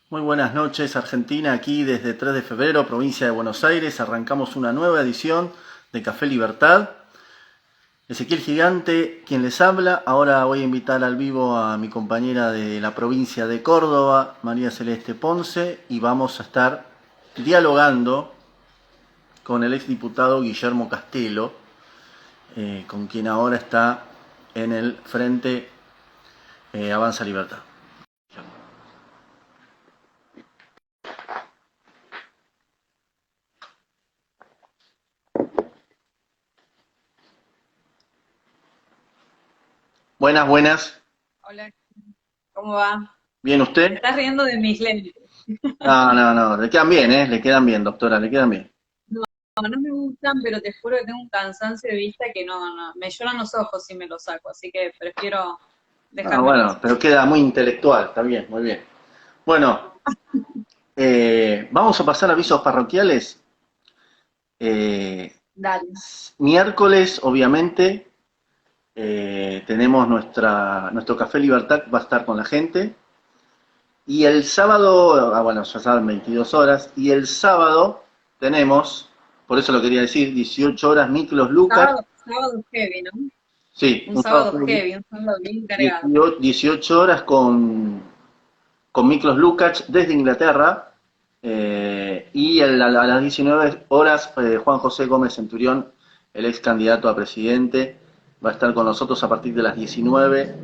Muy buenas noches, Argentina, aquí desde 3 de febrero, provincia de Buenos Aires. Arrancamos una nueva edición de Café Libertad. Ezequiel Gigante, quien les habla. Ahora voy a invitar al vivo a mi compañera de la provincia de Córdoba, María Celeste Ponce, y vamos a estar dialogando con el exdiputado Guillermo Castelo, con quien ahora está en el Frente Avanza Libertad. Buenas, buenas. Hola, ¿cómo va? ¿Bien Te usted? estás riendo de mis lentes. No, le quedan bien, ¿eh? Le quedan bien, doctora, le quedan bien. No, no me gustan, pero te juro que tengo un cansancio de vista que no, me lloran los ojos si me los saco, así que prefiero Bueno, dejármelos. pero queda muy intelectual, está bien, muy bien. Bueno, vamos a pasar a avisos parroquiales. Eh, Dale. Miércoles, obviamente, tenemos nuestro Café Libertad, va a estar con la gente. Y el sábado, bueno, ya saben, 22 horas. Y el sábado tenemos, por eso lo quería decir, 18 horas, Miklos Lukács. Sábado heavy, ¿no? Sí, Un un sábado sábado heavy, un sábado bien cargado. 18 horas con Miklos Lukács desde Inglaterra, y a las 19 horas Juan José Gómez Centurión, el ex candidato a presidente, va a estar con nosotros a partir de las 19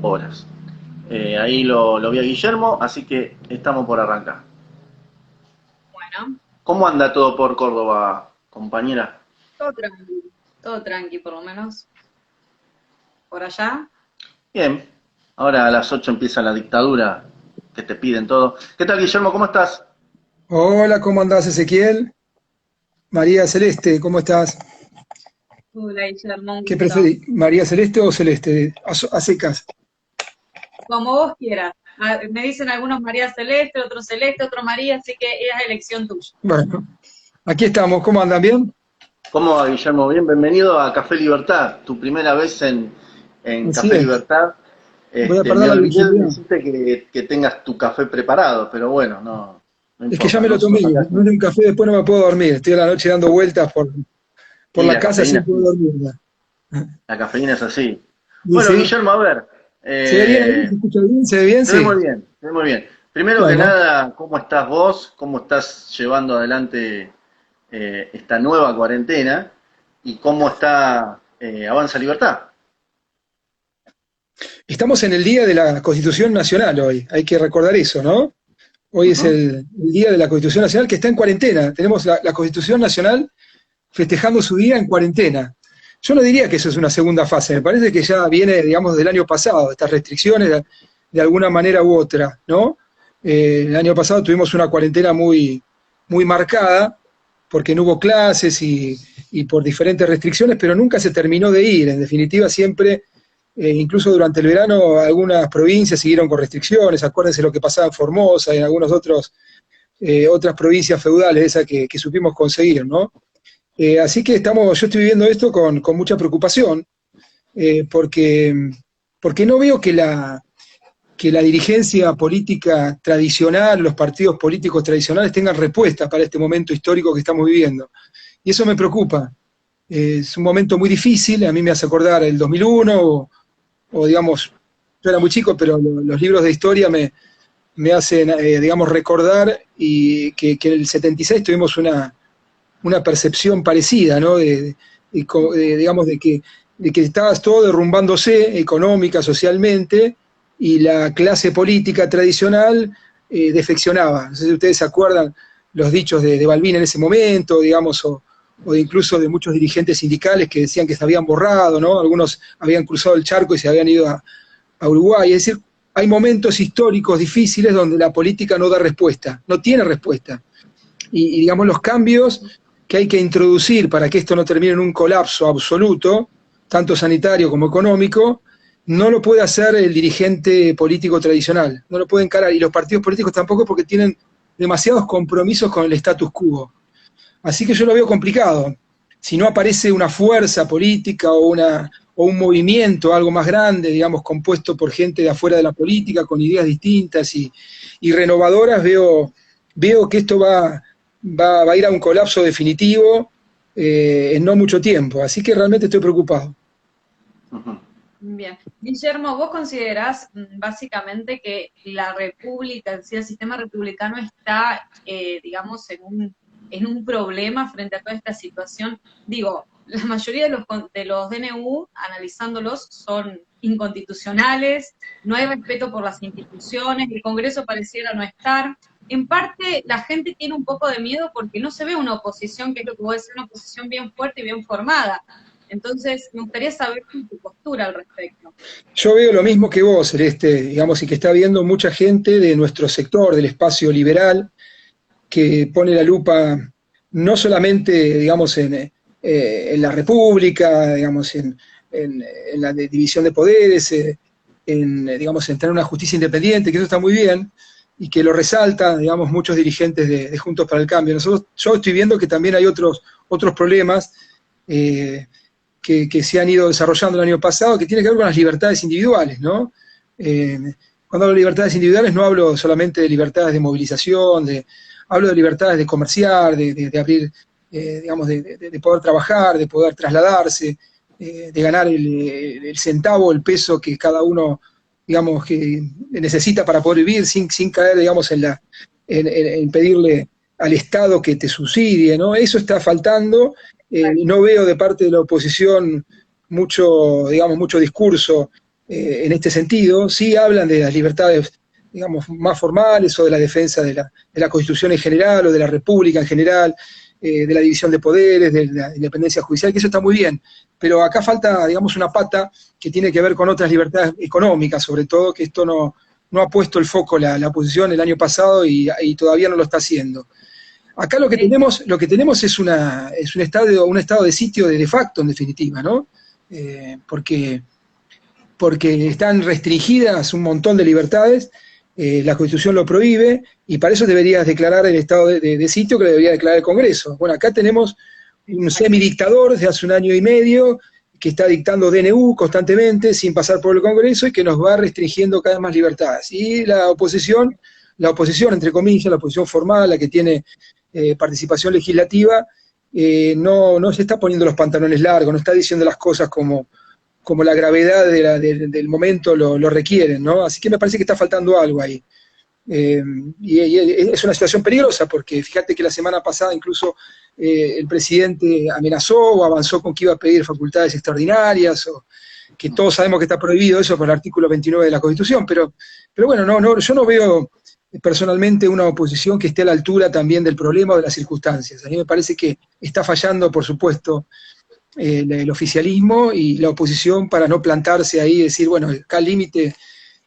horas. Ahí lo vi a Guillermo, así que estamos por arrancar. Bueno, ¿Cómo anda todo por Córdoba, compañera? todo tranqui por lo menos. Por allá. Bien, ahora a las 8 empieza la dictadura, que te piden todo. ¿Qué tal, Guillermo? ¿Cómo estás? Hola, ¿cómo andás, Ezequiel? María Celeste, ¿cómo estás? Hola, Guillermo, un ¿Qué gusto. preferís, María Celeste o Celeste? A secas. Como vos quieras. Me dicen algunos María Celeste, otro María, así que es elección tuya. Bueno, aquí estamos, ¿cómo andan? ¿Bien? ¿Cómo va, Guillermo? Bienvenido a Café Libertad, tu primera vez en Así Café es. Libertad. Voy a Me perder la olvidé de virginidad. decirte que tengas tu café preparado, pero bueno, no Es que ya importa. me lo tomé. Nosotros acá No de un café, después no me puedo dormir. Estoy a la noche dando vueltas por y la la casa cafeína sin es poder así, dormir. la cafeína es así. ¿Y Bueno, sí? Guillermo, a ver, ¿Se ve bien ahí? ¿Se escucha bien? ¿Se ve bien? se ve Sí. muy bien, se ve muy bien. Primero que Bueno, nada, ¿cómo estás vos? ¿Cómo estás llevando adelante esta nueva cuarentena? ¿Y cómo está Avanza Libertad? estamos en el Día de la Constitución Nacional hoy. Hay que recordar eso, ¿no? Hoy es Ujú. el Día de la Constitución Nacional que está en cuarentena. Tenemos la Constitución Nacional festejando su día en cuarentena. Yo no diría que eso es una segunda fase, me parece que ya viene, digamos, del año pasado, estas restricciones de alguna manera u otra, ¿no? El año pasado tuvimos una cuarentena muy marcada, porque no hubo clases y por diferentes restricciones, pero nunca se terminó de ir. En definitiva, siempre, incluso durante el verano, algunas provincias siguieron con restricciones. Acuérdense lo que pasaba en Formosa y en algunos otros, otras provincias feudales, esas que supimos conseguir, ¿no? Así que yo estoy viviendo esto con mucha preocupación, porque no veo que la dirigencia política tradicional, los partidos políticos tradicionales tengan respuesta para este momento histórico que estamos viviendo. Y eso me preocupa. Es un momento muy difícil, a mí me hace acordar el 2001, o digamos, yo era muy chico, pero los libros de historia me hacen, digamos, recordar que en el 76 tuvimos una percepción parecida, ¿no? Digamos, de que estaba todo derrumbándose económica, socialmente, y la clase política tradicional defeccionaba. No sé si ustedes se acuerdan los dichos de Balbín en ese momento, digamos, o incluso de muchos dirigentes sindicales que decían que se habían borrado, ¿no? Algunos habían cruzado el charco y se habían ido a Uruguay. Es decir, hay momentos históricos difíciles donde la política no da respuesta, no tiene respuesta. Y digamos, los cambios que hay que introducir para que esto no termine en un colapso absoluto, tanto sanitario como económico, no lo puede hacer el dirigente político tradicional, no lo puede encarar, y los partidos políticos tampoco, porque tienen demasiados compromisos con el status quo. Así que yo lo veo complicado. Si no aparece una fuerza política o o un movimiento, algo más grande, digamos, compuesto por gente de afuera de la política, con ideas distintas y renovadoras, veo que esto va a ir a un colapso definitivo en no mucho tiempo. Así que realmente estoy preocupado. Bien. Guillermo, ¿vos considerás básicamente que la república, el sistema republicano está, digamos, en un problema frente a toda esta situación? Digo, la mayoría de los DNU, analizándolos, son inconstitucionales, no hay respeto por las instituciones, el Congreso pareciera no estar. En parte, la gente tiene un poco de miedo porque no se ve una oposición, que es lo que vos decís, una oposición bien fuerte y bien formada. Entonces, me gustaría saber tu postura al respecto. Yo veo lo mismo que vos, Celeste, digamos, y que está viendo mucha gente de nuestro sector, del espacio liberal, que pone la lupa no solamente, digamos, en la República, digamos, en la división de poderes, digamos, en tener una justicia independiente, que eso está muy bien, y que lo resaltan, digamos, muchos dirigentes de Juntos para el Cambio. Yo estoy viendo que también hay otros problemas que se han ido desarrollando el año pasado, que tiene que ver con las libertades individuales, ¿no? Cuando hablo de libertades individuales no hablo solamente de libertades de movilización, hablo de libertades de comerciar, de abrir, digamos, de poder trabajar, de poder trasladarse, de ganar el centavo, el peso que cada uno, digamos, que necesita para poder vivir sin caer, digamos, en pedirle al Estado que te subsidie, ¿no? Eso está faltando. No veo de parte de la oposición mucho discurso en este sentido. Sí hablan de las libertades, digamos, más formales, o de la defensa de la Constitución en general, o de la República en general, de la división de poderes, de la independencia judicial, que eso está muy bien. Pero acá falta, digamos, una pata que tiene que ver con otras libertades económicas, sobre todo, que esto no ha puesto el foco la oposición el año pasado y todavía no lo está haciendo. Acá lo que tenemos es un estado de sitio de facto, en definitiva, ¿no? Porque están restringidas un montón de libertades, la Constitución lo prohíbe, y para eso deberías declarar el estado de sitio, que lo debería declarar el Congreso. Bueno, acá tenemos un semidictador desde hace un año y medio, que está dictando DNU constantemente, sin pasar por el Congreso, y que nos va restringiendo cada vez más libertades. Y la oposición, entre comillas, la oposición formal, la que tiene participación legislativa, no se está poniendo los pantalones largos, no está diciendo las cosas como la gravedad del momento lo requieren, ¿no? Así que me parece que está faltando algo ahí. Y es una situación peligrosa, porque fíjate que la semana pasada incluso el presidente amenazó o avanzó con que iba a pedir facultades extraordinarias, o que todos sabemos que está prohibido eso por el artículo 29 de la Constitución, pero bueno, yo no veo personalmente una oposición que esté a la altura también del problema o de las circunstancias. A mí me parece que está fallando, por supuesto, el oficialismo y la oposición, para no plantarse ahí y decir, bueno, acá el límite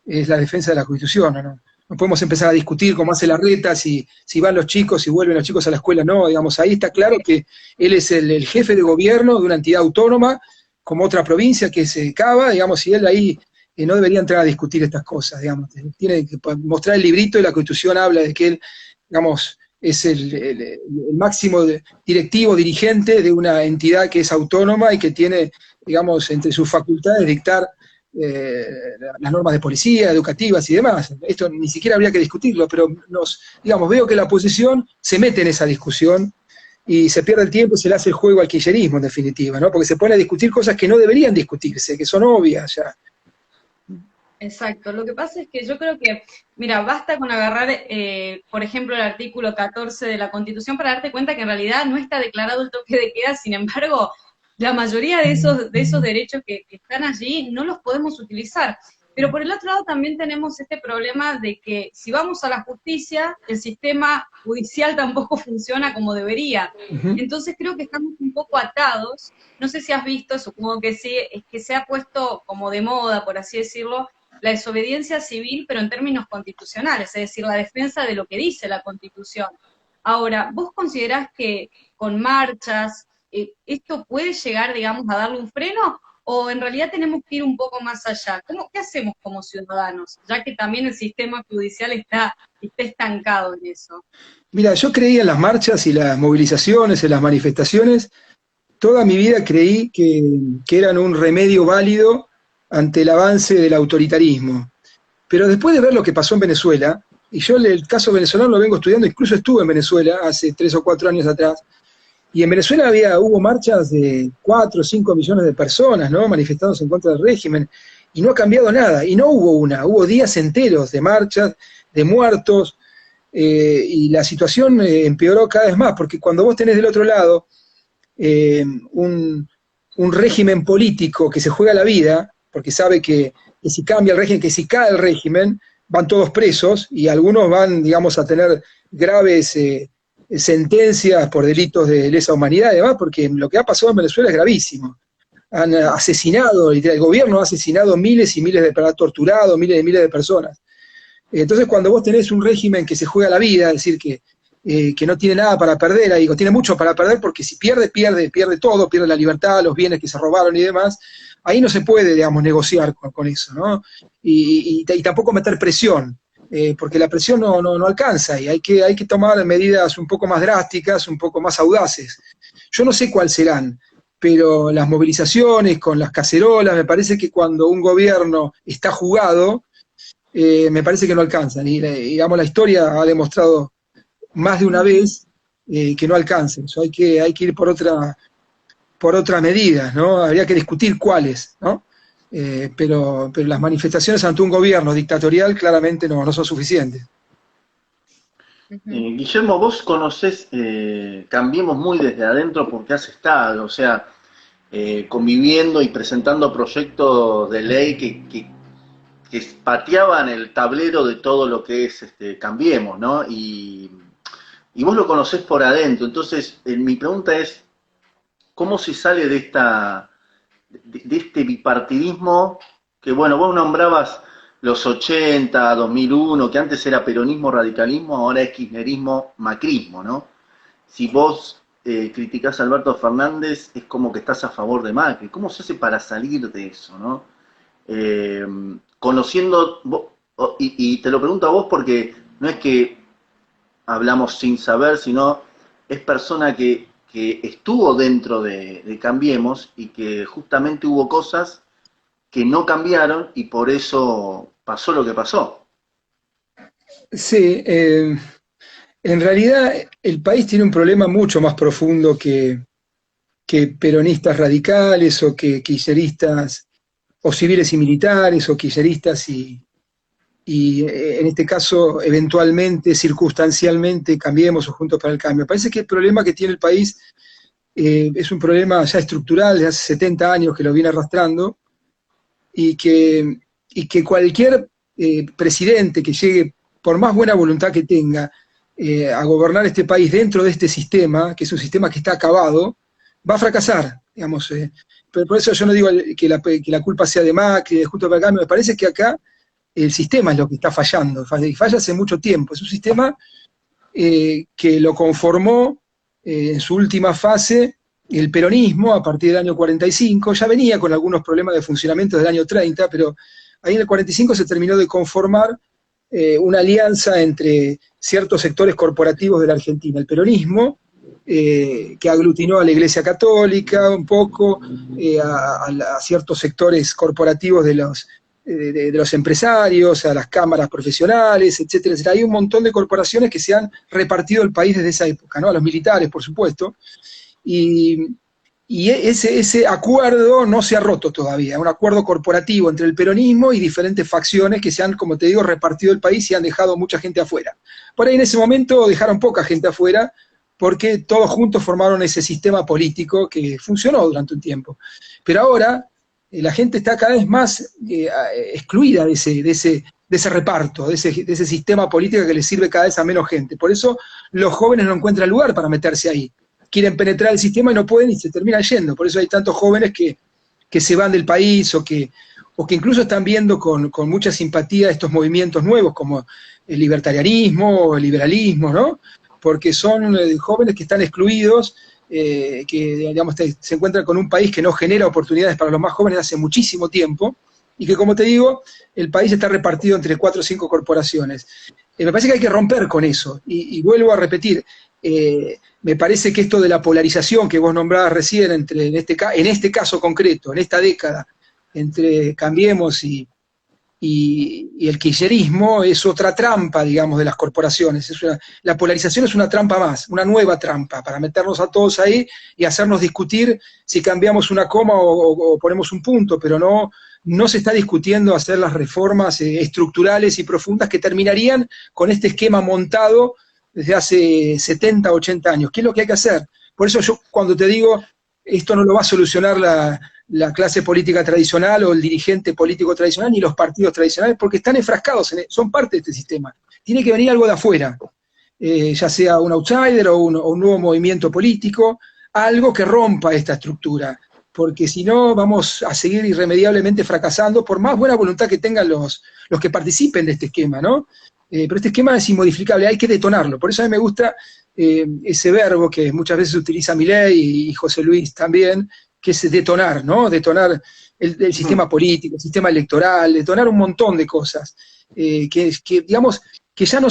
es la defensa de la Constitución, ¿no? No podemos empezar a discutir cómo hace Larreta, si van los chicos, si vuelven los chicos a la escuela, no, digamos, ahí está claro que él es el jefe de gobierno de una entidad autónoma, como otra provincia que es Cava, digamos, y él ahí no debería entrar a discutir estas cosas, digamos, tiene que mostrar el librito, y la Constitución habla de que él, digamos, es el máximo directivo, dirigente de una entidad que es autónoma y que tiene, digamos, entre sus facultades dictar las normas de policía, educativas y demás. Esto ni siquiera habría que discutirlo, pero digamos, veo que la oposición se mete en esa discusión y se pierde el tiempo y se le hace el juego al kirchnerismo, en definitiva, ¿no? Porque se pone a discutir cosas que no deberían discutirse, que son obvias ya. Exacto, lo que pasa es que yo creo que, mira, basta con agarrar, por ejemplo, el artículo 14 de la Constitución para darte cuenta que en realidad no está declarado el toque de queda. Sin embargo, la mayoría de esos derechos que están allí no los podemos utilizar. Pero por el otro lado también tenemos este problema de que si vamos a la justicia, el sistema judicial tampoco funciona como debería. Entonces creo que estamos un poco atados. No sé si has visto, supongo que sí, es que se ha puesto como de moda, por así decirlo, la desobediencia civil, pero en términos constitucionales, es decir, la defensa de lo que dice la Constitución. Ahora, ¿vos considerás que con marchas esto puede llegar, digamos, a darle un freno? ¿O en realidad tenemos que ir un poco más allá? ¿Qué hacemos como ciudadanos? Ya que también el sistema judicial está estancado en eso. Mira, yo creía en las marchas y las movilizaciones, en las manifestaciones, toda mi vida creí que eran un remedio válido ante el avance del autoritarismo. Pero después de ver lo que pasó en Venezuela, y yo el caso venezolano lo vengo estudiando, incluso estuve en Venezuela hace 3 o 4 años atrás, y en Venezuela hubo marchas de 4 o 5 millones de personas, ¿no?, manifestándose en contra del régimen, y no ha cambiado nada, y no hubo días enteros de marchas, de muertos, y la situación empeoró cada vez más, porque cuando vos tenés del otro lado un régimen político que se juega la vida, porque sabe que si cambia el régimen, que si cae el régimen, van todos presos, y algunos van, digamos, a tener graves sentencias por delitos de lesa humanidad y demás, porque lo que ha pasado en Venezuela es gravísimo. Han asesinado, el gobierno ha asesinado miles y miles ha torturado miles y miles de personas. Entonces, cuando vos tenés un régimen que se juega la vida, es decir, que no tiene nada para perder, digo, tiene mucho para perder, porque si pierde todo, pierde la libertad, los bienes que se robaron y demás, ahí no se puede, digamos, negociar con eso, ¿no? Y tampoco meter presión, porque la presión no alcanza, y hay que tomar medidas un poco más drásticas, un poco más audaces. Yo no sé cuáles serán, pero las movilizaciones con las cacerolas, me parece que cuando un gobierno está jugado, me parece que no alcanzan. Y digamos, la historia ha demostrado más de una vez que no alcanzan. Eso hay que ir por otras medidas, ¿no? Habría que discutir cuáles, ¿no? Pero las manifestaciones ante un gobierno dictatorial claramente no son suficientes. Guillermo, vos conocés Cambiemos muy desde adentro porque has estado, o sea, conviviendo y presentando proyectos de ley que pateaban el tablero de todo lo que es Cambiemos, ¿no? Y vos lo conocés por adentro. Entonces, mi pregunta es, ¿cómo se sale de este bipartidismo que, bueno, vos nombrabas los 80, 2001, que antes era peronismo, radicalismo, ahora es kirchnerismo, macrismo, ¿no? Si vos criticás a Alberto Fernández, es como que estás a favor de Macri. ¿Cómo se hace para salir de eso, no? Conociendo, y te lo pregunto a vos porque no es que hablamos sin saber, sino es persona que estuvo dentro de Cambiemos y que justamente hubo cosas que no cambiaron y por eso pasó lo que pasó. Sí, en realidad el país tiene un problema mucho más profundo que peronistas radicales o que kirchneristas o civiles y militares o kirchneristas y en este caso eventualmente, circunstancialmente, Cambiemos o Juntos para el Cambio. Parece que el problema que tiene el país es un problema ya estructural, de hace 70 años que lo viene arrastrando, y que cualquier presidente que llegue, por más buena voluntad que tenga, a gobernar este país dentro de este sistema, que es un sistema que está acabado, va a fracasar, digamos. Pero por eso yo no digo que la culpa sea de Macri, de Juntos para el Cambio. Me parece que acá el sistema es lo que está fallando, y falla hace mucho tiempo. Es un sistema que lo conformó en su última fase el peronismo a partir del año 45, ya venía con algunos problemas de funcionamiento del año 30, pero ahí en el 45 se terminó de conformar una alianza entre ciertos sectores corporativos de la Argentina, el peronismo, que aglutinó a la Iglesia Católica un poco, a ciertos sectores corporativos de los empresarios, a las cámaras profesionales, etcétera, etcétera. Hay un montón de corporaciones que se han repartido el país desde esa época, ¿no? A los militares, por supuesto, y ese acuerdo no se ha roto todavía, un acuerdo corporativo entre el peronismo y diferentes facciones que se han, como te digo, repartido el país y han dejado mucha gente afuera. Por ahí en ese momento dejaron poca gente afuera, porque todos juntos formaron ese sistema político que funcionó durante un tiempo. Pero ahora la gente está cada vez más excluida de ese reparto, de ese sistema político que le sirve cada vez a menos gente. Por eso los jóvenes no encuentran lugar para meterse ahí. Quieren penetrar el sistema y no pueden y se terminan yendo. Por eso hay tantos jóvenes que se van del país o que incluso están viendo con mucha simpatía estos movimientos nuevos como el libertarianismo o el liberalismo, ¿no? Porque son jóvenes que están excluidos, que digamos, se encuentran con un país que no genera oportunidades para los más jóvenes hace muchísimo tiempo, y que, como te digo, el país está repartido entre 4 o 5 corporaciones. Me parece que hay que romper con eso, y vuelvo a repetir, Me parece que esto de la polarización que vos nombrabas recién, en este caso concreto, en esta década, entre Cambiemos y el kirchnerismo, es otra trampa, digamos, de las corporaciones. La polarización es una trampa más, una nueva trampa, para meternos a todos ahí y hacernos discutir si cambiamos una coma o ponemos un punto, pero no se está discutiendo hacer las reformas estructurales y profundas que terminarían con este esquema montado desde hace 70, 80 años. ¿Qué es lo que hay que hacer? Por eso yo cuando te digo, esto no lo va a solucionar la clase política tradicional o el dirigente político tradicional ni los partidos tradicionales, porque están enfrascados, son parte de este sistema. Tiene que venir algo de afuera, ya sea un outsider o un nuevo movimiento político, algo que rompa esta estructura, porque si no vamos a seguir irremediablemente fracasando, por más buena voluntad que tengan los que participen de este esquema, ¿no? Pero este esquema es inmodificable, hay que detonarlo. Por eso a mí me gusta ese verbo que muchas veces utiliza Milei y José Luis también, que es detonar, ¿no? Detonar el sistema político, el sistema electoral, detonar un montón de cosas, que digamos, que ya no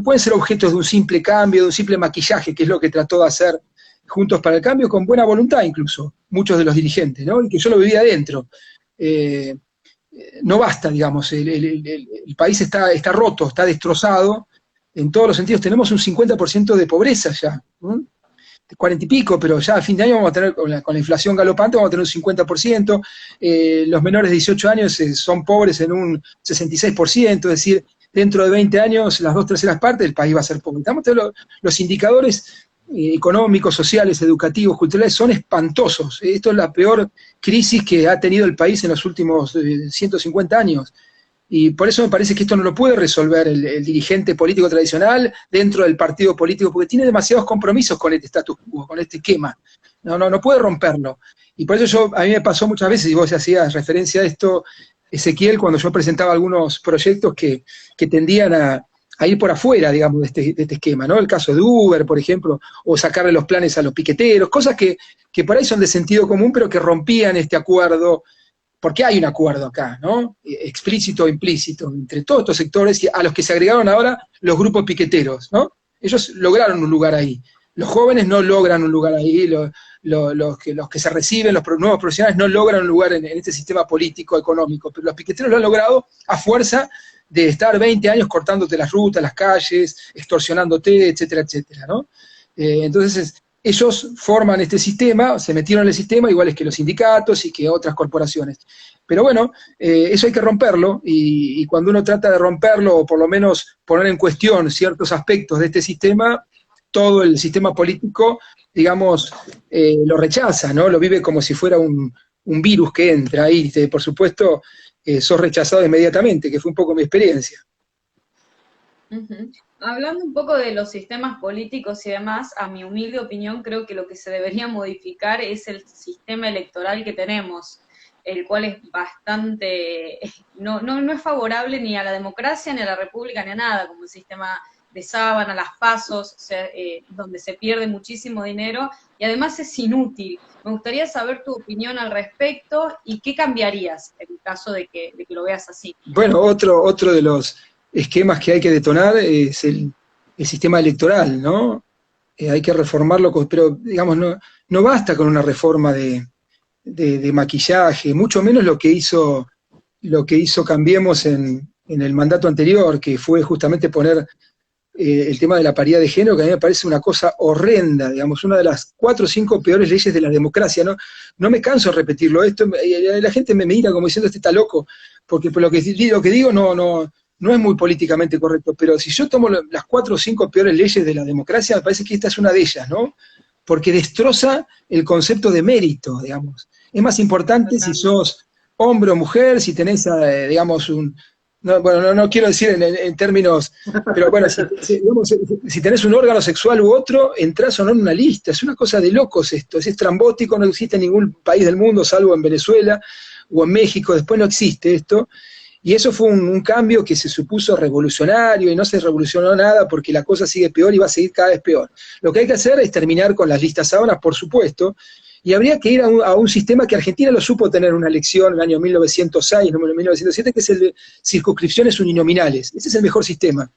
pueden ser objetos de un simple cambio, de un simple maquillaje, que es lo que trató de hacer Juntos para el Cambio, con buena voluntad incluso, muchos de los dirigentes, ¿no? Y que yo lo vivía adentro. No basta, digamos, el país está roto, está destrozado, en todos los sentidos. Tenemos un 50% de pobreza ya, 40 y pico, pero ya a fin de año vamos a tener, con la inflación galopante, vamos a tener un 50%, los menores de 18 años son pobres en un 66%, es decir, dentro de 20 años las 2/3 partes del país va a ser pobre. Los indicadores económicos, sociales, educativos, culturales son espantosos. Esto es la peor crisis que ha tenido el país en los últimos 150 años. Y por eso me parece que esto no lo puede resolver el dirigente político tradicional dentro del partido político, porque tiene demasiados compromisos con este status quo, con este esquema. No puede romperlo. Y por eso a mí me pasó muchas veces, y vos hacías referencia a esto, Ezequiel, cuando yo presentaba algunos proyectos que tendían a ir por afuera, digamos, de este esquema, ¿no? El caso de Uber, por ejemplo, o sacarle los planes a los piqueteros, cosas que por ahí son de sentido común, pero que rompían este acuerdo, porque hay un acuerdo acá, ¿no? Explícito o implícito, entre todos estos sectores, a los que se agregaron ahora los grupos piqueteros, ¿no? Ellos lograron un lugar ahí. Los jóvenes no logran un lugar ahí, los que se reciben, los nuevos profesionales no logran un lugar en este sistema político, económico, pero los piqueteros lo han logrado a fuerza de estar 20 años cortándote las rutas, las calles, extorsionándote, etcétera, etcétera, ¿no? Entonces, ellos forman este sistema, se metieron en el sistema, iguales que los sindicatos y que otras corporaciones. Pero bueno, eso hay que romperlo, y cuando uno trata de romperlo, o por lo menos poner en cuestión ciertos aspectos de este sistema, todo el sistema político, digamos, lo rechaza, ¿no? Lo vive como si fuera un virus que entra ahí, por supuesto, sos rechazado inmediatamente, que fue un poco mi experiencia. Uh-huh. Hablando un poco de los sistemas políticos y demás, a mi humilde opinión, creo que lo que se debería modificar es el sistema electoral que tenemos, el cual es bastante, no es favorable ni a la democracia, ni a la república, ni a nada, como el sistema de sábana, las pasos, donde se pierde muchísimo dinero, y además es inútil. Me gustaría saber tu opinión al respecto, y qué cambiarías en caso de que lo veas así. Bueno, otro de los esquemas que hay que detonar es el sistema electoral, ¿no? Hay que reformarlo, pero digamos, no basta con una reforma de maquillaje, mucho menos lo que hizo Cambiemos en el mandato anterior, que fue justamente poner el tema de la paridad de género, que a mí me parece una cosa horrenda, digamos, una de las 4 o 5 peores leyes de la democracia, ¿no? No me canso de repetirlo, la gente me mira como diciendo, este está loco, porque por lo que digo no es muy políticamente correcto, pero si yo tomo las 4 o 5 peores leyes de la democracia, me parece que esta es una de ellas, ¿no? Porque destroza el concepto de mérito, digamos. Es más importante si sos hombre o mujer, si tenés, digamos, no quiero decir en términos, pero bueno, si tenés un órgano sexual u otro, entrás o no en una lista. Es una cosa de locos esto, es estrambótico, no existe en ningún país del mundo, salvo en Venezuela o en México, después no existe esto. Y eso fue un cambio que se supuso revolucionario, y no se revolucionó nada porque la cosa sigue peor y va a seguir cada vez peor. Lo que hay que hacer es terminar con las listas sábanas, por supuesto, y habría que ir a un sistema que Argentina lo supo tener una elección en el año 1906, no 1907, que es el de circunscripciones uninominales. Ese es el mejor sistema,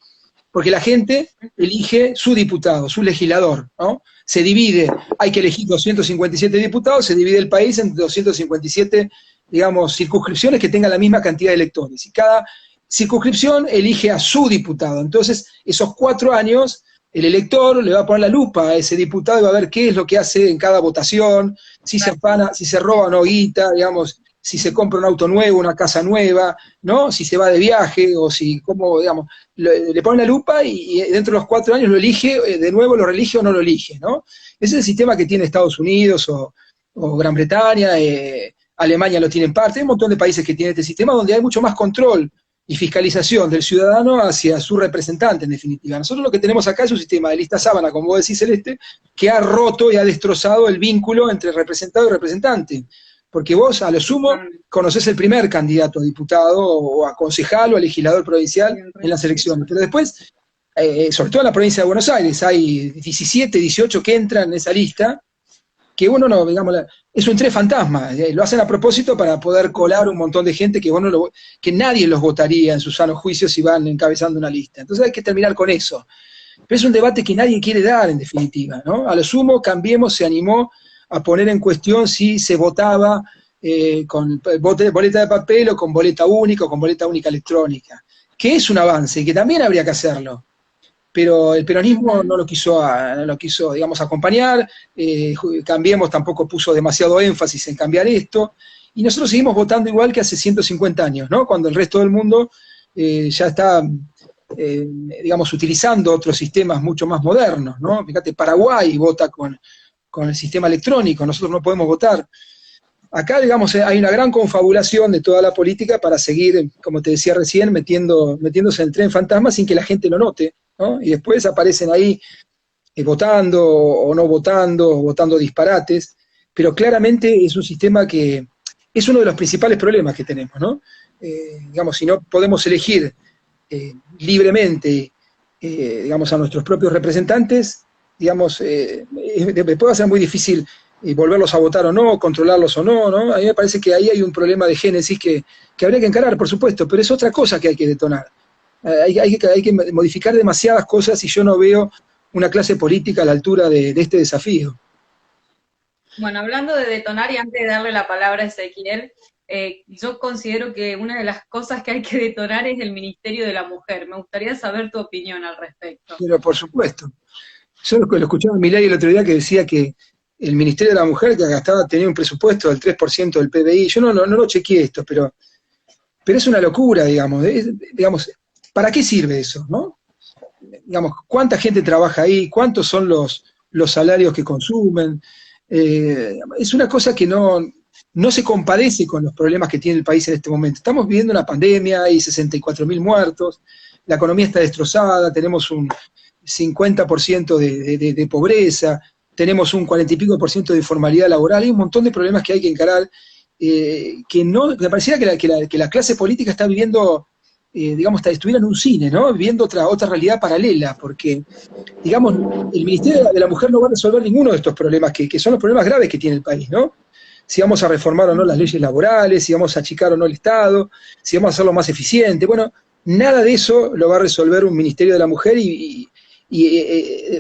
porque la gente elige su diputado, su legislador, ¿no? Se divide, hay que elegir 257 diputados, se divide el país en 257, digamos, circunscripciones que tengan la misma cantidad de electores, y cada circunscripción elige a su diputado. Entonces, esos 4 años, el elector le va a poner la lupa a ese diputado y va a ver qué es lo que hace en cada votación, si se afana, si se roba o no guita, digamos, si se compra un auto nuevo, una casa nueva, ¿no? Si se va de viaje, o si, como, digamos, le pone la lupa y dentro de los 4 años lo elige, de nuevo lo reelige o no lo elige, ¿no? Ese es el sistema que tiene Estados Unidos o Gran Bretaña, Alemania lo tiene en parte, hay un montón de países que tienen este sistema donde hay mucho más control y fiscalización del ciudadano hacia su representante, en definitiva. Nosotros lo que tenemos acá es un sistema de lista sábana, como vos decís, Celeste, que ha roto y ha destrozado el vínculo entre representado y representante. Porque vos, a lo sumo, conocés el primer candidato a diputado, o a concejal, o a legislador provincial en las elecciones. Pero después, sobre todo en la provincia de Buenos Aires, hay 17, 18 que entran en esa lista, que uno no, digamos, es un tren fantasma, lo hacen a propósito para poder colar un montón de gente que nadie los votaría en sus sanos juicios si van encabezando una lista. Entonces hay que terminar con eso. Pero es un debate que nadie quiere dar, en definitiva, ¿no? A lo sumo, Cambiemos se animó a poner en cuestión si se votaba con boleta de papel o con boleta única o con boleta única electrónica, que es un avance y que también habría que hacerlo. Pero el peronismo no lo quiso, digamos, acompañar, Cambiemos tampoco puso demasiado énfasis en cambiar esto, y nosotros seguimos votando igual que hace 150 años, ¿no? Cuando el resto del mundo ya está, digamos, utilizando otros sistemas mucho más modernos, ¿no? Fíjate, Paraguay vota con el sistema electrónico, nosotros no podemos votar. Acá, hay una gran confabulación de toda la política para seguir, como te decía recién, metiéndose en el tren fantasma sin que la gente lo note, ¿no? Y después aparecen ahí votando o no votando, o votando disparates, pero claramente es un sistema que es uno de los principales problemas que tenemos, ¿no? Si no podemos elegir libremente, a nuestros propios representantes, puede ser muy difícil volverlos a votar o no, controlarlos o no, ¿no? A mí me parece que ahí hay un problema de génesis que habría que encarar, por supuesto, pero es otra cosa que hay que detonar. Hay que modificar demasiadas cosas y yo no veo una clase política a la altura de este desafío. Bueno, hablando de detonar y antes de darle la palabra a Ezequiel, yo considero que una de las cosas que hay que detonar es el Ministerio de la Mujer. Me gustaría saber tu opinión al respecto. Pero por supuesto. Yo lo escuchaba en Milei el otro día que decía que el Ministerio de la Mujer que tenía un presupuesto del 3% del PBI. Yo no lo chequeé esto, pero es una locura, digamos. ¿Para qué sirve eso, no? ¿Cuánta gente trabaja ahí? ¿Cuántos son los salarios que consumen? Es una cosa que no se compadece con los problemas que tiene el país en este momento. Estamos viviendo una pandemia, hay 64.000 muertos, la economía está destrozada, tenemos un 50% de pobreza, tenemos un 40 y pico % de informalidad laboral, hay un montón de problemas que hay que encarar, me pareciera que la clase política está viviendo, estuviera en un cine, ¿no? Viviendo otra realidad paralela, porque, el Ministerio de la Mujer no va a resolver ninguno de estos problemas, que son los problemas graves que tiene el país, ¿no? Si vamos a reformar o no las leyes laborales, si vamos a achicar o no el Estado, si vamos a hacerlo más eficiente, bueno, nada de eso lo va a resolver un Ministerio de la Mujer y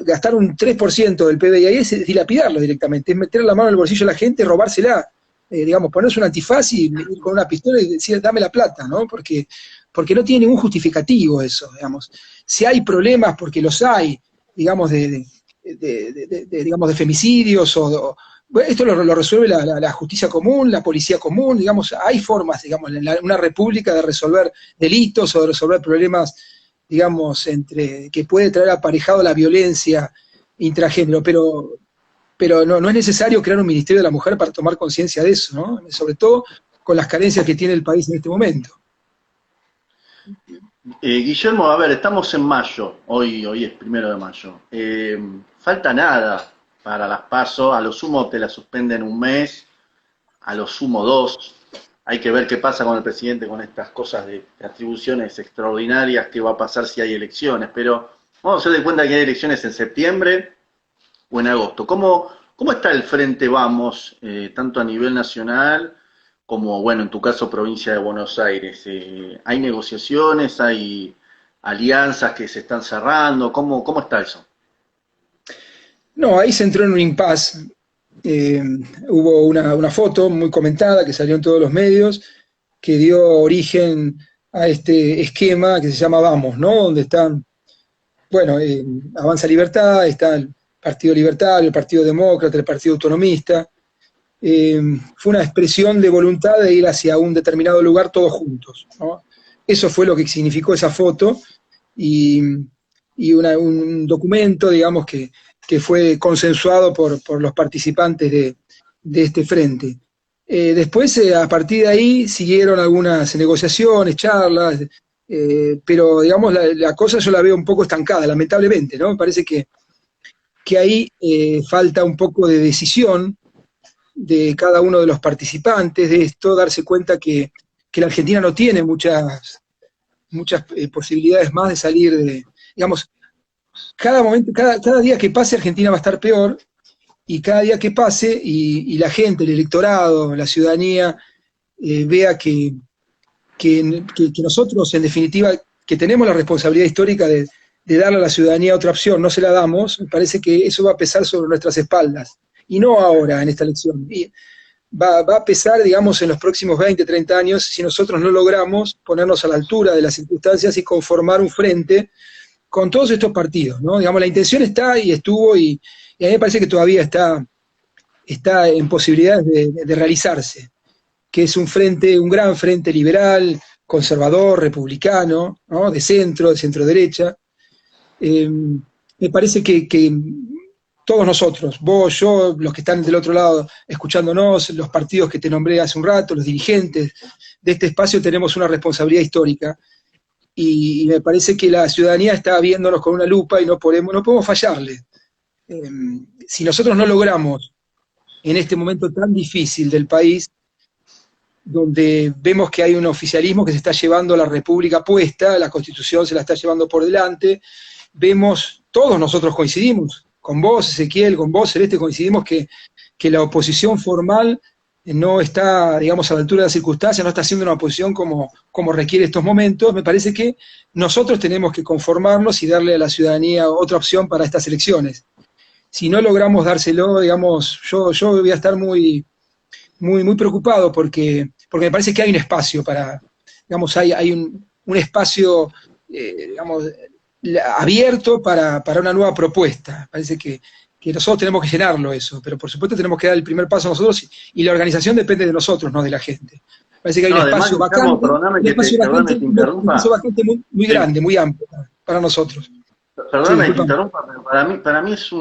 gastar un 3% del PBI ahí es dilapidarlo directamente, es meter la mano en el bolsillo de la gente, robársela, ponerse un antifaz y ir con una pistola y decir, dame la plata, ¿no? Porque no tiene ningún justificativo eso, digamos. Si hay problemas, porque los hay, de femicidios bueno, esto lo resuelve la justicia común, la policía común, hay formas, en una república de resolver delitos o de resolver problemas, que puede traer aparejado la violencia intragénero, pero no es necesario crear un Ministerio de la Mujer para tomar conciencia de eso, ¿no? Sobre todo con las carencias que tiene el país en este momento. Guillermo, a ver, estamos en mayo, hoy es 1 de mayo, falta nada para las PASO, a lo sumo te la suspenden un mes, a lo sumo 2, hay que ver qué pasa con el presidente con estas cosas de atribuciones extraordinarias, qué va a pasar si hay elecciones, pero vamos a hacer de cuenta que hay elecciones en septiembre o en agosto. ¿Cómo está el Frente Vamos, tanto a nivel nacional como, bueno, en tu caso, provincia de Buenos Aires? ¿Hay negociaciones, hay alianzas que se están cerrando? ¿Cómo está eso? No, ahí se entró en un impasse. Hubo una foto muy comentada que salió en todos los medios que dio origen a este esquema que se llama Vamos, ¿no? Donde están, bueno, Avanza Libertad, está el Partido Libertario, el Partido Demócrata, el Partido Autonomista. Fue una expresión de voluntad de ir hacia un determinado lugar todos juntos, ¿no? Eso fue lo que significó esa foto y un documento, digamos, que fue consensuado por los participantes de este frente. Después, a partir de ahí, siguieron algunas negociaciones, charlas, pero, digamos, la cosa yo la veo un poco estancada, lamentablemente, ¿no? Me parece que ahí falta un poco de decisión de cada uno de los participantes de esto, darse cuenta que la Argentina no tiene muchas posibilidades más de salir de, digamos, cada momento, cada día que pase Argentina va a estar peor, y cada día que pase y la gente, el electorado, la ciudadanía, vea que nosotros, en definitiva, que tenemos la responsabilidad histórica de darle a la ciudadanía otra opción, no se la damos, me parece que eso va a pesar sobre nuestras espaldas, y no ahora, en esta elección. Y va a pesar, digamos, en los próximos 20, 30 años, si nosotros no logramos ponernos a la altura de las circunstancias y conformar un frente con todos estos partidos, ¿no? Digamos, la intención está y estuvo, y a mí me parece que todavía está en posibilidades de realizarse, que es un gran frente liberal, conservador, republicano, ¿no? De centro-derecha. Me parece que todos nosotros, vos, yo, los que están del otro lado escuchándonos, los partidos que te nombré hace un rato, los dirigentes de este espacio, tenemos una responsabilidad histórica. Y me parece que la ciudadanía está viéndonos con una lupa y no podemos fallarle. Si nosotros no logramos, en este momento tan difícil del país, donde vemos que hay un oficialismo que se está llevando la República puesta, la Constitución se la está llevando por delante, vemos, todos nosotros coincidimos, con vos, Ezequiel, con vos, Celeste, coincidimos que la oposición formal no está, digamos, a la altura de las circunstancias, no está haciendo una oposición como requiere estos momentos. Me parece que nosotros tenemos que conformarnos y darle a la ciudadanía otra opción para estas elecciones. Si no logramos dárselo, digamos, yo voy a estar muy preocupado porque me parece que hay un espacio para, digamos, hay un espacio, digamos, abierto para una nueva propuesta. Parece que nosotros tenemos que llenarlo eso, pero por supuesto tenemos que dar el primer paso nosotros, y la organización depende de nosotros, no de la gente. Parece que hay un espacio vacante, muy grande, muy amplio para nosotros. Perdóname que te interrumpa, pero para mí es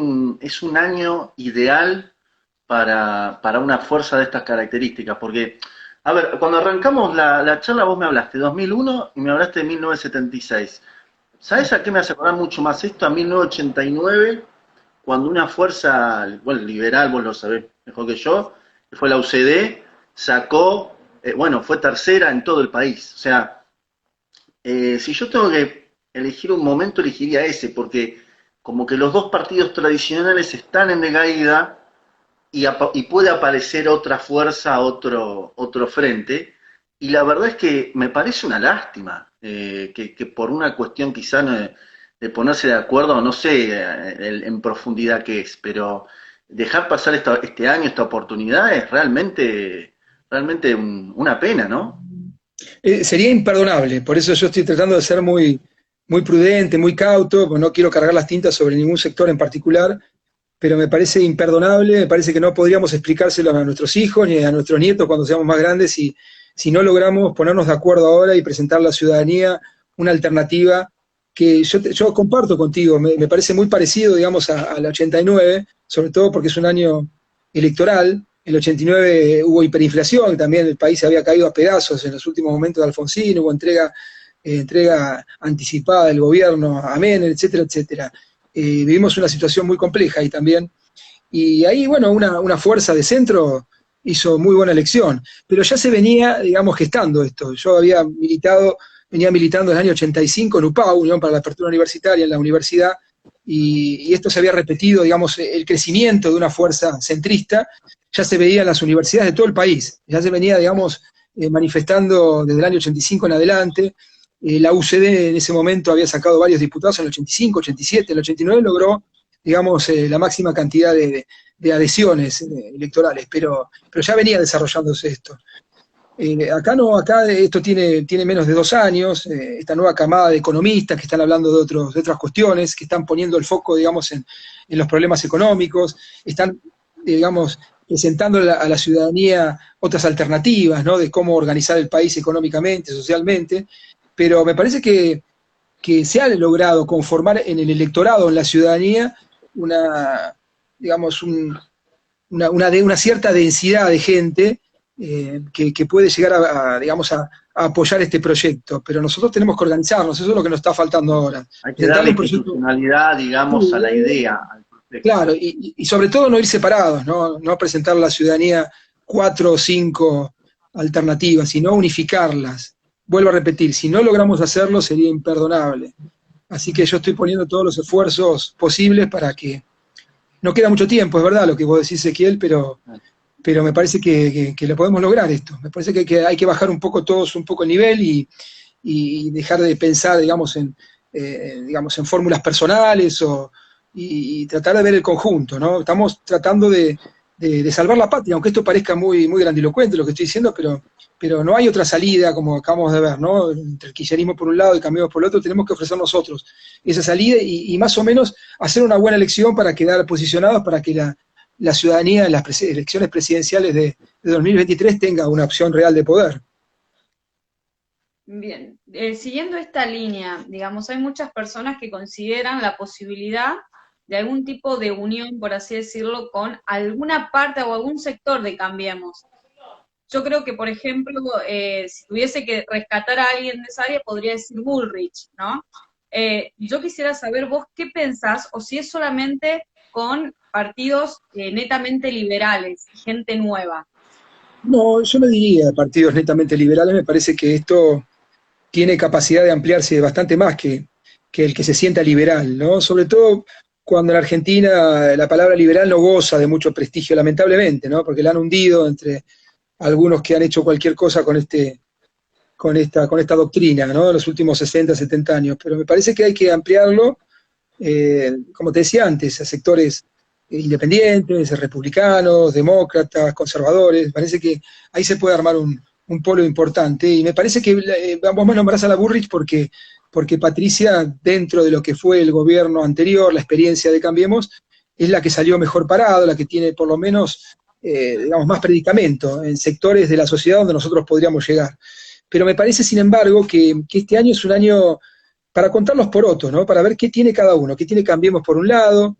un año ideal para una fuerza de estas características, porque, a ver, cuando arrancamos la charla vos me hablaste de 2001 y me hablaste de 1976. ¿Sabes a qué me hace acordar mucho más esto? A 1989, cuando una fuerza, bueno, liberal, vos lo sabés mejor que yo, que fue la UCD, sacó, fue tercera en todo el país. O sea, si yo tengo que elegir un momento, elegiría ese, porque como que los dos partidos tradicionales están en decaída y puede aparecer otra fuerza, otro frente, y la verdad es que me parece una lástima que por una cuestión quizá de ponerse de acuerdo, no sé en profundidad qué es, pero dejar pasar este año, esta oportunidad, es realmente una pena, ¿no? Sería imperdonable, por eso yo estoy tratando de ser muy prudente, muy cauto, pues no quiero cargar las tintas sobre ningún sector en particular, pero me parece imperdonable, me parece que no podríamos explicárselo a nuestros hijos ni a nuestros nietos cuando seamos más grandes si no logramos ponernos de acuerdo ahora y presentar a la ciudadanía una alternativa que yo comparto contigo, me parece muy parecido, digamos, al 89, sobre todo porque es un año electoral. En el 89 hubo hiperinflación, también el país se había caído a pedazos en los últimos momentos de Alfonsín, hubo entrega anticipada del gobierno a Menem, etcétera, etcétera. Vivimos una situación muy compleja ahí también, y ahí, bueno, una fuerza de centro hizo muy buena elección, pero ya se venía, digamos, gestando esto. Yo venía militando en el año 85 en UPAU, Unión para la Apertura Universitaria, en la universidad, y esto se había repetido, digamos, el crecimiento de una fuerza centrista, ya se veía en las universidades de todo el país, ya se venía, digamos, manifestando desde el año 85 en adelante. La UCD en ese momento había sacado varios diputados en el 85, 87, en el 89 logró, digamos, la máxima cantidad de adhesiones electorales, pero ya venía desarrollándose esto. Acá no, acá esto tiene menos de 2 años, esta nueva camada de economistas que están hablando de otras cuestiones, que están poniendo el foco, digamos, en los problemas económicos, están, digamos, presentando a la ciudadanía otras alternativas, ¿no?, de cómo organizar el país económicamente, socialmente, pero me parece que se ha logrado conformar en el electorado, en la ciudadanía, digamos, una cierta densidad de gente que puede llegar digamos, a apoyar este proyecto, pero nosotros tenemos que organizarnos, eso es lo que nos está faltando ahora. Hay que darle institucionalidad, digamos, a la idea, al proyecto. Claro, y sobre todo no ir separados, no presentar a la ciudadanía 4 o 5 alternativas, sino unificarlas. Vuelvo a repetir, si no logramos hacerlo sería imperdonable. Así que yo estoy poniendo todos los esfuerzos posibles para que... No queda mucho tiempo, es verdad lo que vos decís, Ezequiel, pero me parece que lo podemos lograr esto. Me parece que hay que bajar todos un poco el nivel y dejar de pensar, digamos, en fórmulas personales y tratar de ver el conjunto, ¿no? Estamos tratando de salvar la patria, aunque esto parezca muy, muy grandilocuente lo que estoy diciendo, pero no hay otra salida, como acabamos de ver, ¿no? Entre el kirchnerismo por un lado y Cambiemos por el otro, tenemos que ofrecer nosotros esa salida y más o menos hacer una buena elección para quedar posicionados, para que la ciudadanía en las elecciones presidenciales de 2023 tenga una opción real de poder. Bien, siguiendo esta línea, digamos, hay muchas personas que consideran la posibilidad de algún tipo de unión, por así decirlo, con alguna parte o algún sector de Cambiemos. Yo creo que, por ejemplo, si tuviese que rescatar a alguien de esa área, podría decir Bullrich, ¿no? Yo quisiera saber vos qué pensás, o si es solamente con partidos netamente liberales, gente nueva. No, yo no diría partidos netamente liberales, me parece que esto tiene capacidad de ampliarse bastante más que el que se sienta liberal, ¿no? Sobre todo cuando en Argentina la palabra liberal no goza de mucho prestigio, lamentablemente, ¿no? Porque la han hundido entre algunos que han hecho cualquier cosa con esta doctrina, ¿no? En los últimos 60, 70 años. Pero me parece que hay que ampliarlo, como te decía antes, a sectores independientes, republicanos, demócratas, conservadores. Me parece que ahí se puede armar un polo importante. Y me parece que vamos a nombrar a la Bullrich porque Patricia, dentro de lo que fue el gobierno anterior, la experiencia de Cambiemos, es la que salió mejor parado, la que tiene por lo menos digamos, más predicamento en sectores de la sociedad donde nosotros podríamos llegar. Pero me parece, sin embargo, que este año es un año para contar los porotos, ¿no? Para ver qué tiene cada uno, qué tiene Cambiemos por un lado,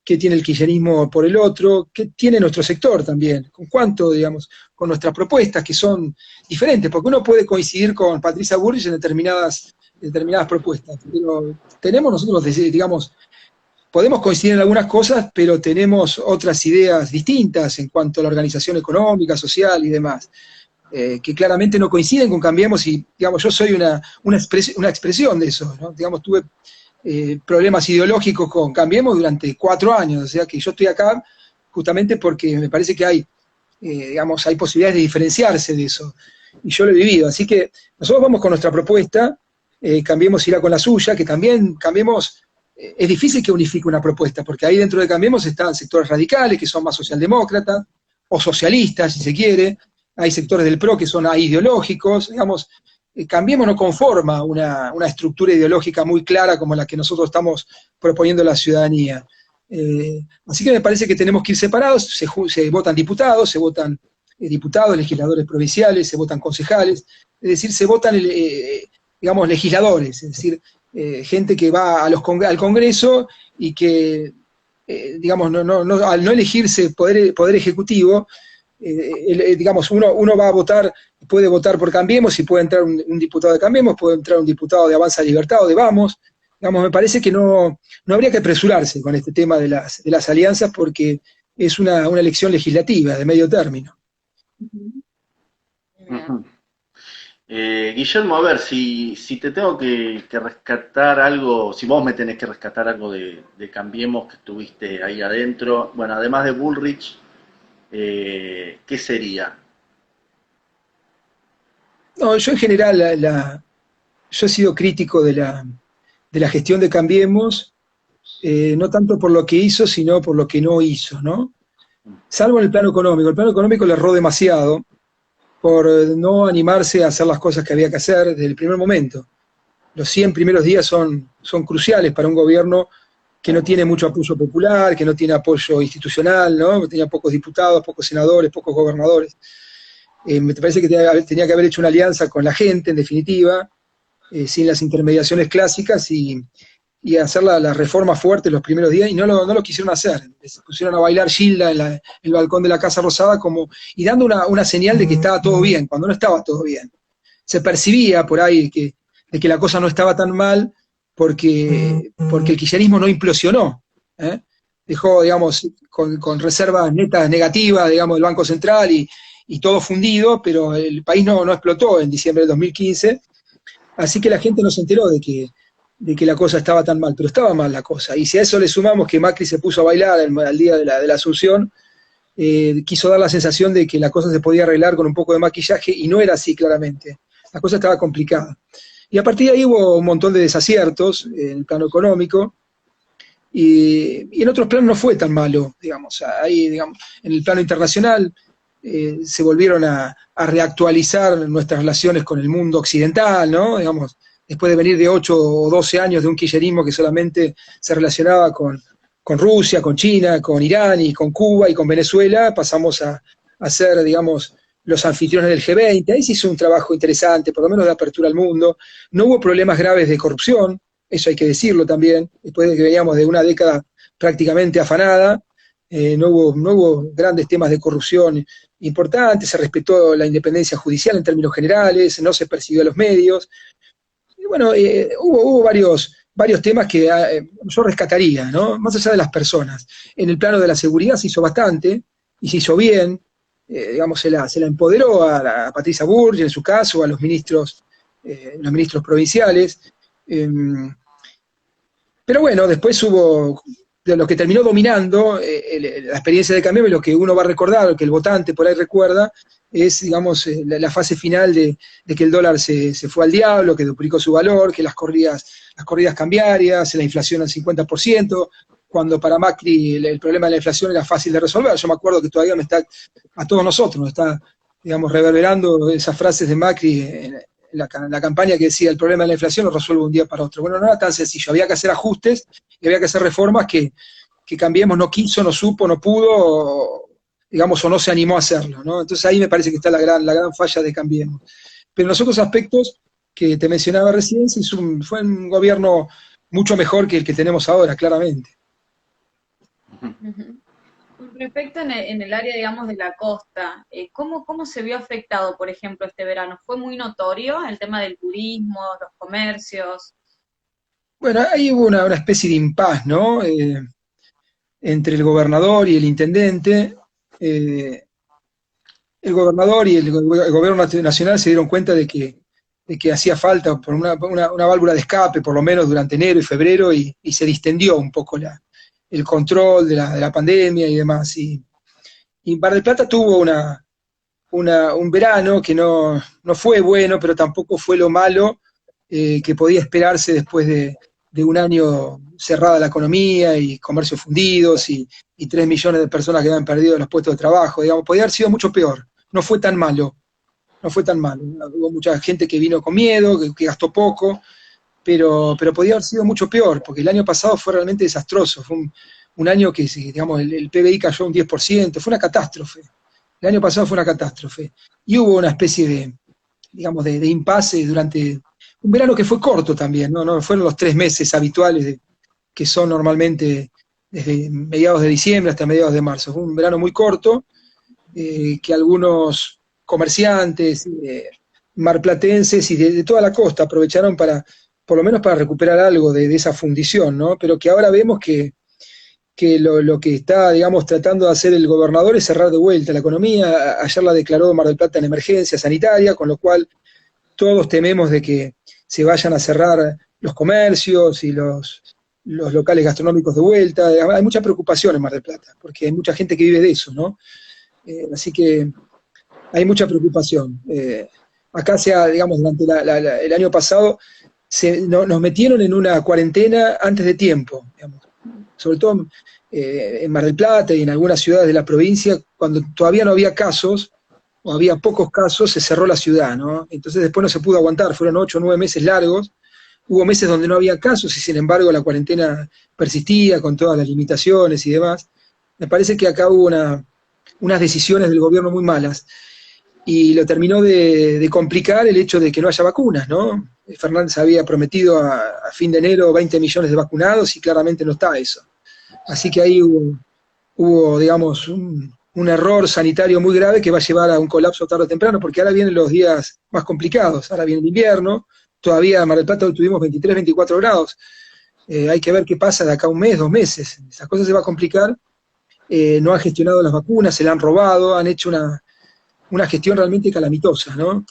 qué tiene el kirchnerismo por el otro, qué tiene nuestro sector también, con cuánto, digamos, con nuestras propuestas que son diferentes, porque uno puede coincidir con Patricia Bullrich en determinadas propuestas, pero tenemos nosotros, digamos, podemos coincidir en algunas cosas, pero tenemos otras ideas distintas en cuanto a la organización económica, social y demás, que claramente no coinciden con Cambiemos y, digamos, yo soy una expresión de eso, ¿no? Digamos, tuve problemas ideológicos con Cambiemos durante 4 años, o sea que yo estoy acá justamente porque me parece que hay posibilidades de diferenciarse de eso, y yo lo he vivido, así que nosotros vamos con nuestra propuesta, Cambiemos irá con la suya, que también Cambiemos... Es difícil que unifique una propuesta, porque ahí dentro de Cambiemos están sectores radicales, que son más socialdemócratas, o socialistas, si se quiere, hay sectores del PRO que son ideológicos, digamos, Cambiemos no conforma una estructura ideológica muy clara como la que nosotros estamos proponiendo a la ciudadanía. Así que me parece que tenemos que ir separados, se votan diputados, legisladores provinciales, se votan concejales, es decir, se votan, digamos, legisladores, es decir, gente que va al Congreso y que, digamos, al no elegirse poder ejecutivo, digamos, uno va a votar, puede votar por Cambiemos y puede entrar un diputado de Cambiemos, puede entrar un diputado de Avanza Libertad o de Vamos. Digamos, me parece que no habría que apresurarse con este tema de las alianzas porque es una elección legislativa de medio término. Uh-huh. Guillermo, a ver, si te tengo que rescatar algo, si vos me tenés que rescatar algo de Cambiemos que estuviste ahí adentro, bueno, además de Bullrich, ¿qué sería? No, yo en general yo he sido crítico de la gestión de Cambiemos, no tanto por lo que hizo, sino por lo que no hizo, ¿no? Salvo en el plano económico. El plano económico le erró demasiado por no animarse a hacer las cosas que había que hacer desde el primer momento. Los 100 primeros días son cruciales para un gobierno que no tiene mucho apoyo popular, que no tiene apoyo institucional, ¿no? Tenía pocos diputados, pocos senadores, pocos gobernadores. Me parece que tenía que haber hecho una alianza con la gente, en definitiva, sin las intermediaciones clásicas y hacer las reformas fuertes los primeros días, y no lo quisieron hacer. Se pusieron a bailar Gilda en el balcón de la Casa Rosada y dando una señal de que estaba todo bien, cuando no estaba todo bien. Se percibía por ahí de que la cosa no estaba tan mal porque el kirchnerismo no implosionó, ¿eh? Dejó, digamos, con reservas netas negativas, digamos, del Banco Central y todo fundido, pero el país no explotó en diciembre del 2015, así que la gente no se enteró de que la cosa estaba tan mal, pero estaba mal la cosa. Y si a eso le sumamos que Macri se puso a bailar al día de la Asunción, quiso dar la sensación de que la cosa se podía arreglar con un poco de maquillaje, y no era así claramente. La cosa estaba complicada. Y a partir de ahí hubo un montón de desaciertos en el plano económico, y en otros planos no fue tan malo, digamos. Ahí, digamos, en el plano internacional se volvieron a reactualizar nuestras relaciones con el mundo occidental, ¿no? Digamos, después de venir de 8 o 12 años de un kirchnerismo que solamente se relacionaba con Rusia, con China, con Irán y con Cuba y con Venezuela, pasamos a ser, digamos, los anfitriones del G20. Ahí se hizo un trabajo interesante, por lo menos de apertura al mundo. No hubo problemas graves de corrupción, eso hay que decirlo también, después de que veníamos de una década prácticamente afanada, no hubo grandes temas de corrupción importantes, se respetó la independencia judicial en términos generales, no se persiguió a los medios. Y bueno, hubo varios temas que yo rescataría, ¿no? Más allá de las personas. En el plano de la seguridad se hizo bastante, y se hizo bien, digamos, se la empoderó a Patricia Burrich en su caso, a los ministros provinciales. Pero bueno, después hubo, de lo que terminó dominando la experiencia de Cambiemos, lo que uno va a recordar, lo que el votante por ahí recuerda, es, digamos, la fase final de que el dólar se fue al diablo, que duplicó su valor, que las corridas cambiarias, la inflación al 50%, cuando para Macri el problema de la inflación era fácil de resolver. Yo me acuerdo que todavía a todos nosotros nos está, digamos, reverberando esas frases de Macri en la campaña, que decía: el problema de la inflación lo resuelve un día para otro. Bueno, no era tan sencillo, había que hacer ajustes y había que hacer reformas que Cambiemos no quiso, no supo, no pudo, digamos, o no se animó a hacerlo, ¿no? Entonces ahí me parece que está la gran falla de Cambiemos. Pero en los otros aspectos que te mencionaba recién, fue un gobierno mucho mejor que el que tenemos ahora, claramente. Con respecto en el área, digamos, de la costa, ¿cómo se vio afectado, por ejemplo, este verano? ¿Fue muy notorio el tema del turismo, los comercios? Bueno, ahí hubo una especie de impas, ¿no? Entre el gobernador y el intendente. El gobernador y el gobierno nacional se dieron cuenta de que hacía falta por una válvula de escape, por lo menos durante enero y febrero, y se distendió un poco el control de la pandemia y demás. Y Mar del Plata tuvo un verano que no fue bueno, pero tampoco fue lo malo que podía esperarse después de un año cerrada la economía y comercios fundidos y 3 millones de personas que habían perdido los puestos de trabajo. Digamos, podía haber sido mucho peor. No fue tan malo. Hubo mucha gente que vino con miedo, que gastó poco, pero podía haber sido mucho peor, porque el año pasado fue realmente desastroso. Fue un año que, digamos, el PBI cayó un 10%, fue una catástrofe. El año pasado fue una catástrofe. Y hubo una especie de impasse durante un verano que fue corto también, no fueron los 3 meses habituales que son normalmente desde mediados de diciembre hasta mediados de marzo. Fue un verano muy corto, que algunos comerciantes marplatenses y de toda la costa aprovecharon por lo menos para recuperar algo de esa fundición, ¿no? Pero que ahora vemos que lo que está, digamos, tratando de hacer el gobernador es cerrar de vuelta la economía. Ayer la declaró Mar del Plata en emergencia sanitaria, con lo cual todos tememos de que se vayan a cerrar los comercios y los locales gastronómicos de vuelta. Hay mucha preocupación en Mar del Plata, porque hay mucha gente que vive de eso, ¿no? Así que hay mucha preocupación. acá digamos, durante el año pasado, nos metieron en una cuarentena antes de tiempo, digamos. Sobre todo en Mar del Plata y en algunas ciudades de la provincia, cuando todavía no había casos, o había pocos casos, se cerró la ciudad, ¿no? Entonces después no se pudo aguantar, fueron 8 o 9 meses largos, hubo meses donde no había casos y sin embargo la cuarentena persistía con todas las limitaciones y demás. Me parece que acá hubo unas decisiones del gobierno muy malas y lo terminó de complicar el hecho de que no haya vacunas, ¿no? Fernández había prometido a fin de enero 20 millones de vacunados y claramente no está eso. Así que ahí hubo digamos, un error sanitario muy grave que va a llevar a un colapso tarde o temprano, porque ahora vienen los días más complicados, ahora viene el invierno, todavía en Mar del Plata hoy tuvimos 23, 24 grados, hay que ver qué pasa de acá a un mes, 2 meses, esa cosa se va a complicar, no han gestionado las vacunas, se la han robado, han hecho una gestión realmente calamitosa, ¿no?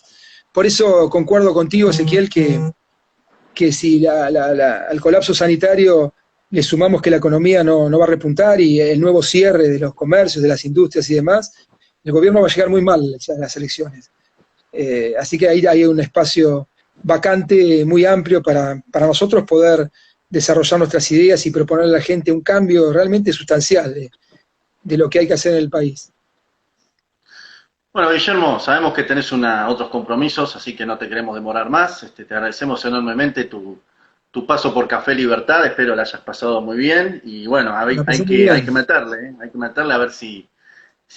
Por eso concuerdo contigo, Ezequiel, que si al colapso sanitario le sumamos que la economía no va a repuntar y el nuevo cierre de los comercios, de las industrias y demás, el gobierno va a llegar muy mal a las elecciones. Así que ahí hay un espacio vacante muy amplio para nosotros poder desarrollar nuestras ideas y proponer a la gente un cambio realmente sustancial de lo que hay que hacer en el país. Bueno, Guillermo, sabemos que tenés otros compromisos, así que no te queremos demorar más. Te agradecemos enormemente tu paso por Café Libertad, espero la hayas pasado muy bien. Y bueno, hay que meterle a ver si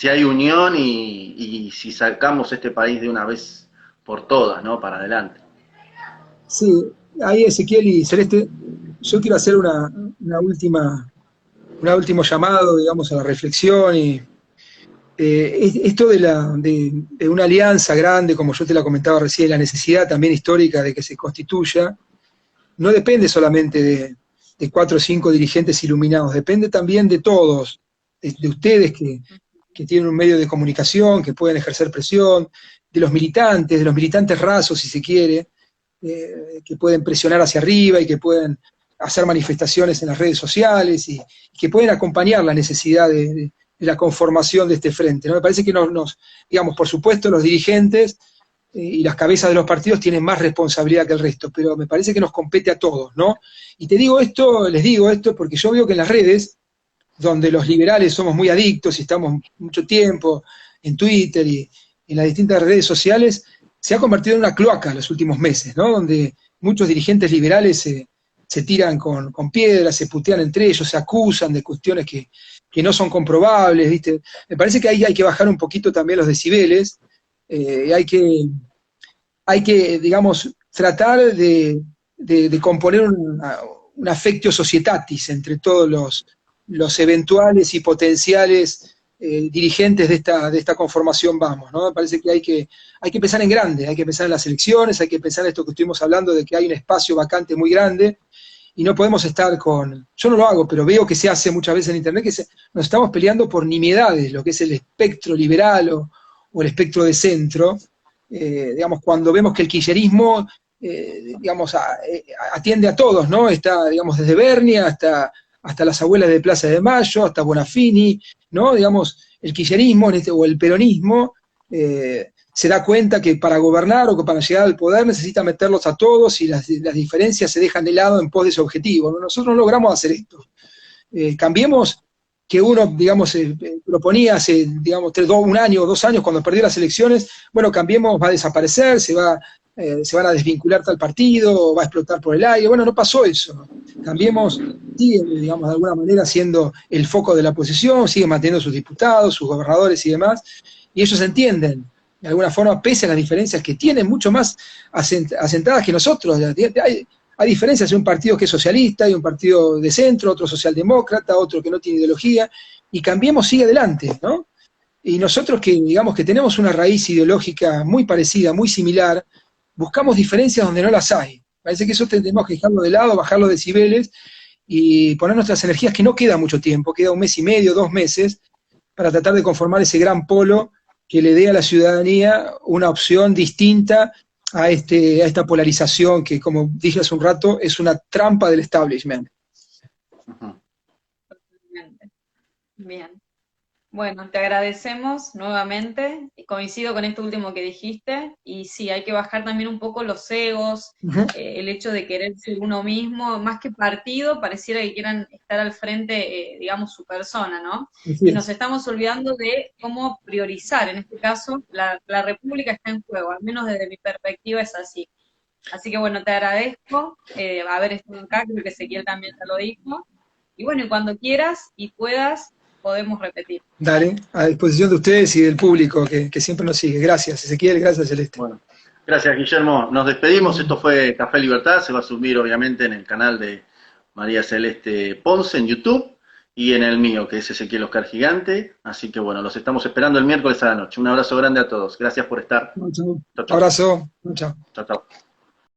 hay unión y si sacamos este país de una vez por todas, ¿no? Para adelante. Sí, ahí Ezequiel y Celeste, yo quiero hacer un último llamado, digamos, a la reflexión y esto de una alianza grande, como yo te la comentaba recién, la necesidad también histórica de que se constituya, no depende solamente de 4 o 5 dirigentes iluminados, depende también de todos, de ustedes que tienen un medio de comunicación, que pueden ejercer presión, de los militantes rasos, si se quiere, que pueden presionar hacia arriba y que pueden hacer manifestaciones en las redes sociales y que pueden acompañar la necesidad de la conformación de este frente, ¿no? Me parece que digamos, por supuesto, los dirigentes y las cabezas de los partidos tienen más responsabilidad que el resto, pero me parece que nos compete a todos, ¿no? Y les digo esto porque yo veo que en las redes, donde los liberales somos muy adictos y estamos mucho tiempo en Twitter y en las distintas redes sociales, se ha convertido en una cloaca en los últimos meses, ¿no? Donde muchos dirigentes liberales se tiran con piedras, se putean entre ellos, se acusan de cuestiones que no son comprobables, ¿viste? Me parece que ahí hay que bajar un poquito también los decibeles, hay que, digamos, tratar de componer un affectio societatis entre todos los eventuales y potenciales dirigentes de esta conformación, vamos, ¿no? Me parece que hay que pensar en grande, hay que pensar en las elecciones, hay que pensar en esto que estuvimos hablando de que hay un espacio vacante muy grande, y no podemos estar yo no lo hago, pero veo que se hace muchas veces en internet, que nos estamos peleando por nimiedades, lo que es el espectro liberal o el espectro de centro, digamos, cuando vemos que el kirchnerismo, digamos, atiende a todos, ¿no? Está, digamos, desde Bernie hasta las abuelas de Plaza de Mayo, hasta Bonafini, ¿no? Digamos, el kirchnerismo o el peronismo se da cuenta que para gobernar o que para llegar al poder necesita meterlos a todos y las diferencias se dejan de lado en pos de ese objetivo, ¿no? Nosotros no logramos hacer esto. Cambiemos que uno, digamos, proponía hace, digamos, 1 año o 2 años cuando perdió las elecciones, bueno, cambiemos, va a desaparecer, se van a desvincular tal partido, va a explotar por el aire. Bueno, no pasó eso. Cambiemos, sigue, digamos, de alguna manera siendo el foco de la oposición, sigue manteniendo sus diputados, sus gobernadores y demás, y ellos entienden, de alguna forma, pese a las diferencias que tienen mucho más asentadas que nosotros. Hay diferencias, hay un partido que es socialista, hay un partido de centro, otro socialdemócrata, otro que no tiene ideología, y Cambiemos sigue adelante, ¿no? Y nosotros que, digamos, que tenemos una raíz ideológica muy parecida, muy similar, buscamos diferencias donde no las hay. Parece que eso tenemos que dejarlo de lado, bajar los decibeles y poner nuestras energías, que no queda mucho tiempo, queda 1 mes y medio, 2 meses, para tratar de conformar ese gran polo que le dé a la ciudadanía una opción distinta a esta polarización que, como dije hace un rato, es una trampa del establishment. Bien. Bueno, te agradecemos nuevamente, y coincido con esto último que dijiste, y sí, hay que bajar también un poco los egos, Ujú. el hecho de querer ser uno mismo, más que partido, pareciera que quieran estar al frente, digamos, su persona, ¿no? Así Y nos es. estamos olvidando de cómo priorizar, en este caso, la República está en juego, al menos desde mi perspectiva es así. Así que bueno, te agradezco haber estado acá, creo que Ezequiel también te lo dijo, y bueno, y cuando quieras y puedas, podemos repetir. Dale, a disposición de ustedes y del público que siempre nos sigue. Gracias, Ezequiel, gracias, Celeste. Bueno, gracias Guillermo. Nos despedimos. Esto fue Café Libertad. Se va a subir obviamente en el canal de María Celeste Ponce en YouTube y en el mío, que es Ezequiel Oscar Gigante. Así que bueno, los estamos esperando el miércoles a la noche. Un abrazo grande a todos. Gracias por estar. Chau, chau. Chao, chao. Abrazo. Chao. Chao, chao.